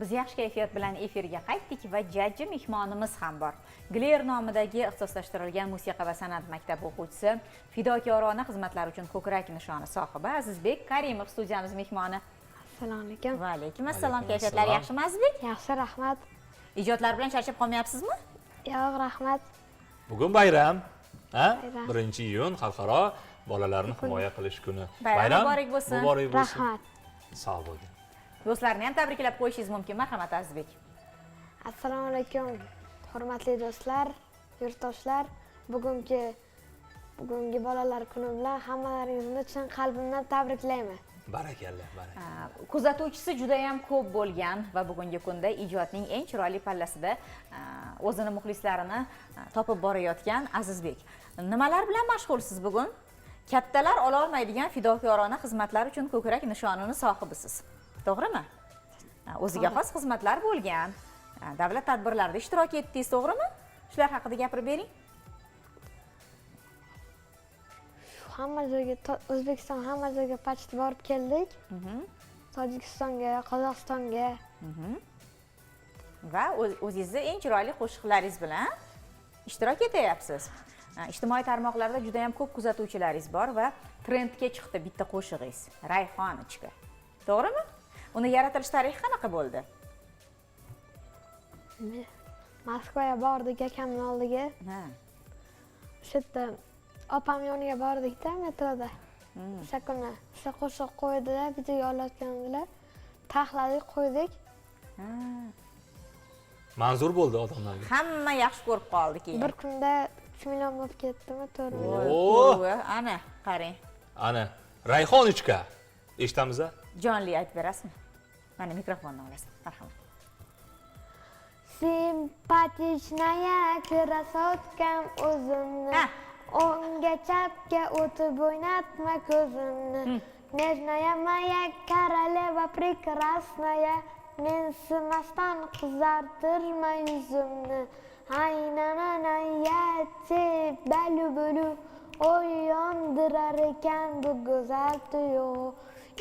Biz yaxshi kayfiyat bilan efirga qaytdik va jajji mehmonimiz ham bor. Gler nomidagi ixtisoslashtirilgan musiqa va san'at maktabi o'quvchisi, fidokorona xizmatlar uchun ko'krak nishoni sohibi Azizbek Karimov studiyamiz mehmoni. Assalomu alaykum. Va alaykum assalom. Kayfiyatlari yaxshimi Azizbek? Yaxshi, rahmat. Ijodlar bilan charchab qolmayapsizmi? Yo'q, rahmat. Bugun bayram, ha? Bayram. 1-iyun xalqaro bolalarni himoya qilish kuni. Bayram muborak bo'lsin. Muborak bo'lsin. Rahmat. Sog' bo'ling. Do'stlarni ham tabriklab qo'yishingiz mumkin. Marhamat Azizbek. Assalomu alaykum. Hurmatli do'stlar, yurtdoshlar, bugungi bolalar kuni bilan hammalaringizni chin qalbimdan tabriklayman. Barakalla, barakalla. Kuzatuvchisi juda ham ko'p bo'lgan va bugungi kunda ijodning eng chiroyli pallasida o'zini muxlislarini topib borayotgan Azizbek. Nimalar bilan mashg'ulsiz bugun? Kattalar ola olmaydigan fidokorona xizmatlar uchun ko'krak nishonini sohibisiz. To'g'rimi? O'ziga xos xizmatlar bo'lgan. Davlat tadbirlarida ishtirok etdingiz, to'g'rimi? Shular haqida gapirib bering. Hamma joyga O'zbekiston hamma joyga почти borib keldik. Tojikistonga, Qozog'istonga. Va o'zingizning eng chiroyli qo'shiqlaringiz bilan ishtirok etyapsiz. Ijtimoiy tarmoqlarda juda ham ko'p kuzatuvchilaringiz bor va trendga chiqdi bitta qo'shig'ingiz, Rayhonichka. To'g'rimi? Uni yaratilish tarixi qanaqa bo'ldi? Moskvaga bordik akamning oldiga. Ha. O'sha yerda opam yoniga bordik-da metroda. O'sha kuni o'sha qo'shiq qo'ydilar, videoga olayotgandilar. Taxladik, qo'ydik. Ha. Manzur bo'ldi odamlarga. Hamma yaxshi ko'rib qoldi keyin. Bir kunda 3 million bo'lib ketdimi, 4 million. Voy, ana, qarang. Ana, Rayhonichka. Eshitamiz a? Jonli aytib berasizmi? Mana mikrofonni olasan. Marhamat. Simpatichная krasotkam o'zimni. O'ngga chapga o'tib o'ynatma ko'zimni. Nejnaya moya koroleva прекрасная. Mensimasdan qizartirma yuzimni. Aynananaya balu o'yondirar ekan bu go'zal tuyg'u.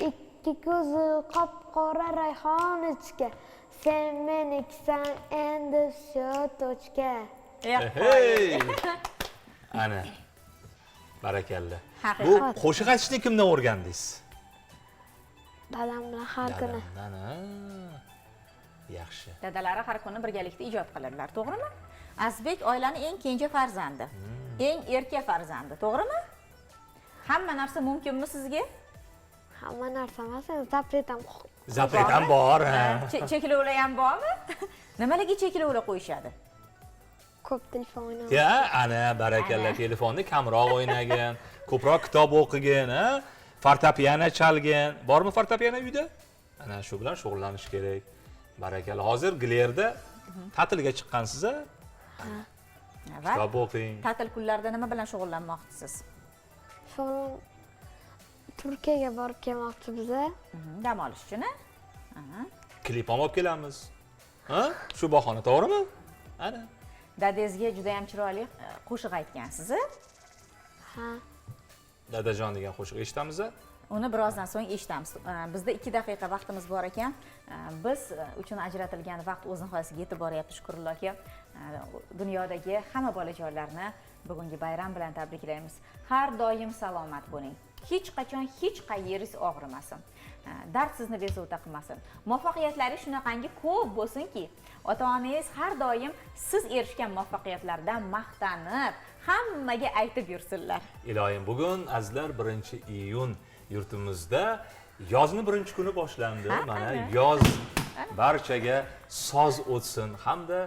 Ikki ko'zi qop-qora Rayhonichka. Sen menikisan endi shu tochka. Hey! Ana. Barakalla. Bu qo'shiq aytishni kimdan o'rgandingiz? Dadam bilan har kuni. Yaxshi. Dadalari har kuni birgalikda ijod qiladilar, to'g'rimi? Azizbek oilaning eng kenja farzandi, eng erka farzandi, to'g'rimi? Hamma narsa mumkinmi sizga? Hamma narsa emas, zapret ham bor. Cheklovlar ham bormi? Nimalarga cheklovlar qo'yishadi? Ko'p telefon o'ynagan. Ya, ana barakalla, telefonni kamroq o'ynagan, ko'proq kitob o'qigan, ha? Fortepiano chalgan. Bormi fortepiano uyda? Ana shu bilan shug'ullanish kerak. Barakalla. Hozir Glerda ta'tilga chiqqansiz-a? Kitob o'qing. Ta'til kunlarida nima bilan shug'ullanmoqchisiz? Turkiyaga borib kelmoqchi biza. Dam olish uchun, Klip ham olib kelamiz. Ha? Shu bahona, to'g'rimi? Ana. Dadangizga juda ham chiroyli qo'shiq aytgansiz-a? Ha. Dadajon degan qo'shiq eshitamiz-a? Uni birozdan so'ng eshitamiz. Bizda 2 daqiqa vaqtimiz bor ekan. Biz uchun ajratilgan vaqt o'z nihoyasiga yetib boryapti, shukrilloh aka. Dunyodagi hamma bolajonlarni bugungi bayram bilan tabriklaymiz. Har doim salomat bo'ling. Hech qachon hech qayeringiz og'rimasin. Dard sizni bezovta qilmasin. Muvaffaqiyatlaringiz shunaqangi ko'p bo'lsinki, ota-onangiz har doim siz erishgan muvaffaqiyatlardan maqtanib, hammaga aytib yursinlar. Iloyim, bugun azizlar 1-iyun yurtimizda yozning birinchi kuni boshlandi. Mana yoz barchaga soz o'tsin hamda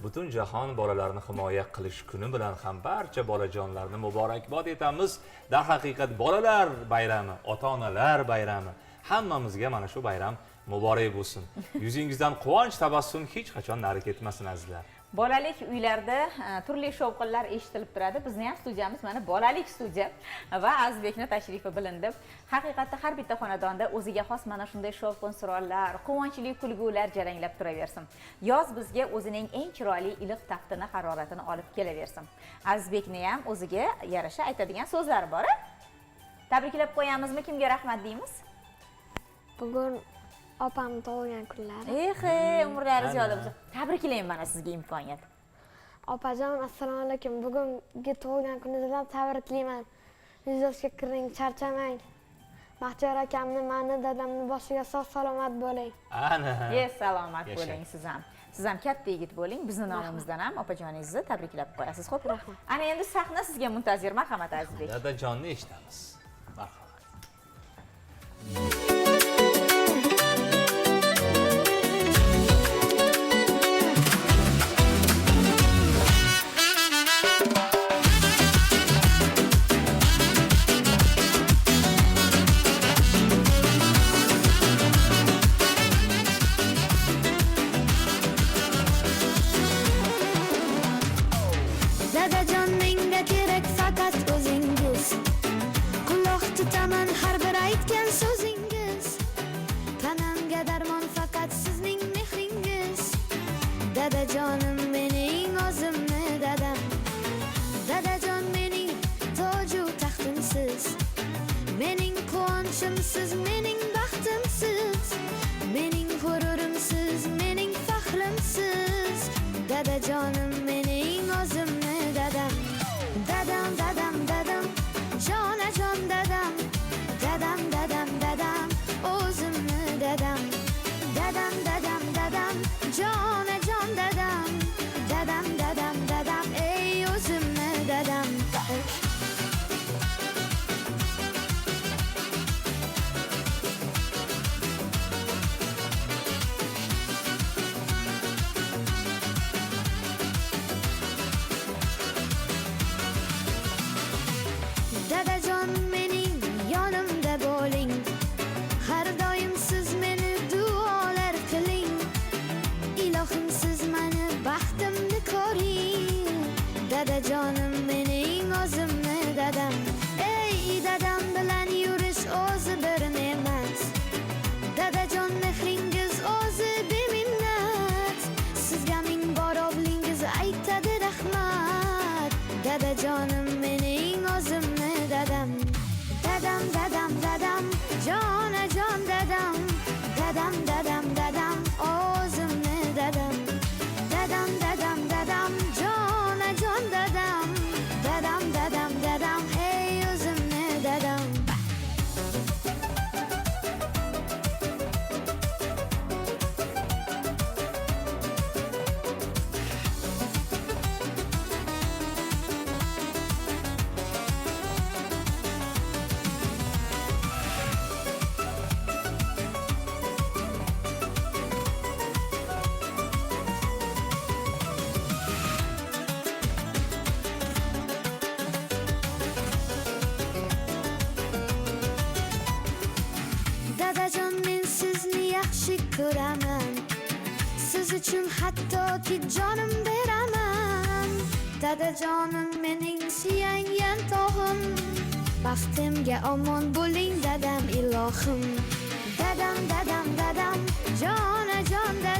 butun jahon bolalarni himoya qilish kuni bilan ham barcha bolajonlarni muborakbod etamiz. Dar haqiqat bolalar bayrami, ota-onalar bayrami. Hammamizga mana shu bayram muborak bo'lsin. Yuzingizdan quvonch, tabassum hech qachon nari ketmasin azizlar. Bolalik uylarda turli shovqinlar eshitilib turadi. Bizning ham studiyamiz mana bolalik studiya va Azizbekning tashrifi bilindi. Haqiqatda har bitta xonadonda o'ziga xos mana shunday shovqin-suronlar, quvonchli kulgular jaranglab turaversin. Yoz bizga o'zining eng chiroyli iliq taftini, haroratini olib kelaversin. Azizbekning ham o'ziga yarasha aytadigan so'zlari bor. Tabriklab qo'yamizmi? Kimga rahmat deymiz? Bugun opamni tug'ilgan kunlari. Umrlari ziyoda bo'lsin. Tabriklayman mana sizga imkoniyat. Opajon, assalomu alaykum. Bugungi tug'ilgan kuningizdan tabriklayman. Yuzga kiring, charchamang. Baxtiyor akamni, mani, dadamni boshiga sog' salomat bo'ling. Ana. Salomat bo'ling siz ham. Siz ham katta yigit bo'ling. Bizning nomimizdan ham opajoningizni tabriklab qo'yasiz. Xo'p, rahmat. Ana endi sahna sizga muntazir. Marhamat Azizbek. Dadajonni eshitamiz. Marhamat. Dadajon, menga kerak faqat o'zingiz. Quloq tutaman har bir aytgan so'zingiz. Tanamga darmon faqat sizning mehringiz. Dadajonim mening o'zimni dadam. Dadajon, mening toju taxtimsiz. Mening quvonchimsiz, mening baxtimsiz. Mening g'ururimsiz, mening faxrimsiz. Dadajonim mening o'zimni dadam. Dadam, dadam, dadam, jonajon dadam. Dadam, dadam, dadam, o'zimni dadam. Dadam, dadam, dadam, jonajon dadam. Dadam, dadam, dadam, ey o'zimni dadam. Dadajon, mening yonimda bo'ling. Har doim siz meni duolar qiling. Ilohim, siz meni baxtimni ko'ring. Dadajonim mening o'zimni dadam. Ey dadam bilan yurish o'zi bir ne'mat. Dadajon, mehringiz o'zi beminnat. Sizga ming boroblingiz aytadi rahmat. Dadajonim mening o'zimni dadam. Dadam, dadam, dadam, jonajon dadam. Dadam, dadam, dadam, o'zimni dadam. Dadam, dadam, dadam, jonajon dadam. Dadam, dadam, dadam, hey o'zimni dadam. Dadajon, men sizni yaxshi ko'raman. Siz uchun hattoki jonim beraman. Dadajonim mening suyangan tog'im. Baxtimga omon bo'ling dadam, ilohim. Dadam, dadam, dadam, jonajon dadam.